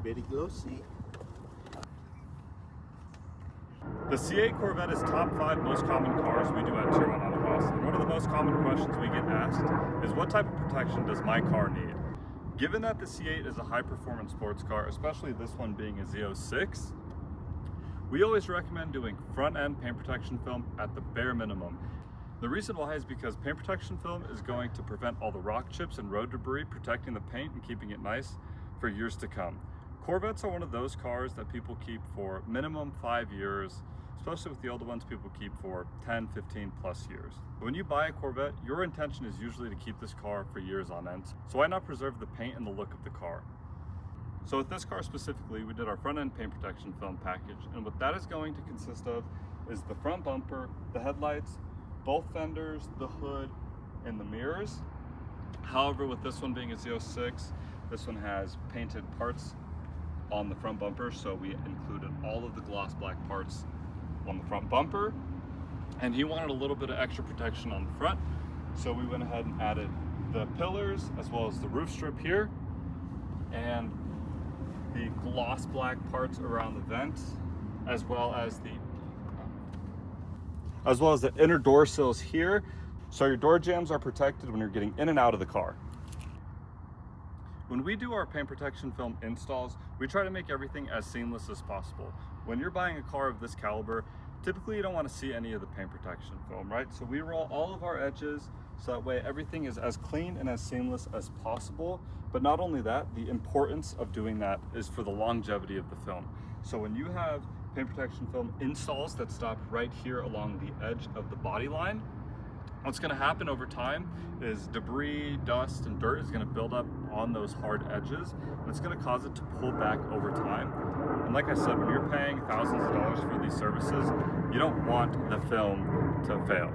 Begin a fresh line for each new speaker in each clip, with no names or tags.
very glossy.
The C8 Corvette is top 5 most common cars we do at Tier 1 Autohaus. And one of the most common questions we get asked is, what type of protection does my car need? Given that the C8 is a high performance sports car, especially this one being a Z06, we always recommend doing front end paint protection film at the bare minimum. The reason why is because paint protection film is going to prevent all the rock chips and road debris, protecting the paint and keeping it nice for years to come. Corvettes are one of those cars that people keep for minimum 5 years, especially with the older ones people keep for 10, 15 plus years. When you buy a Corvette, your intention is usually to keep this car for years on end. So why not preserve the paint and the look of the car? So with this car specifically, we did our front end paint protection film package, and what that is going to consist of is the front bumper, the headlights, both fenders, the hood, and the mirrors. However, with this one being a Z06, this one has painted parts on the front bumper, so we included all of the gloss black parts on the front bumper, and he wanted a little bit of extra protection on the front, so we went ahead and added the pillars as well as the roof strip here and the gloss black parts around the vents, as well as the inner door sills here, so your door jambs are protected when you're getting in and out of the car. When we do our paint protection film installs, we try to make everything as seamless as possible. When you're buying a car of this caliber, typically you don't want to see any of the paint protection film, right? So we roll all of our edges so that way everything is as clean and as seamless as possible. But not only that, the importance of doing that is for the longevity of the film. So when you have paint protection film installs that stop right here along the edge of the body line, what's going to happen over time is debris, dust, and dirt is going to build up on those hard edges, and it's going to cause it to pull back over time. And like I said, when you're paying thousands of dollars for these services, you don't want the film to fail.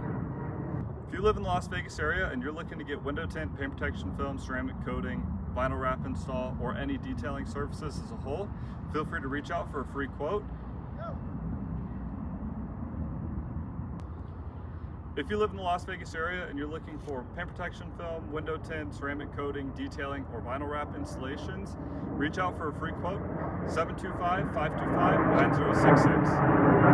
If you live in the Las Vegas area and you're looking to get window tint, paint protection film, ceramic coating, vinyl wrap install, or any detailing services as a whole, feel free to reach out for a free quote. If you live in the Las Vegas area and you're looking for paint protection film, window tint, ceramic coating, detailing, or vinyl wrap installations, reach out for a free quote, 725-525-9066.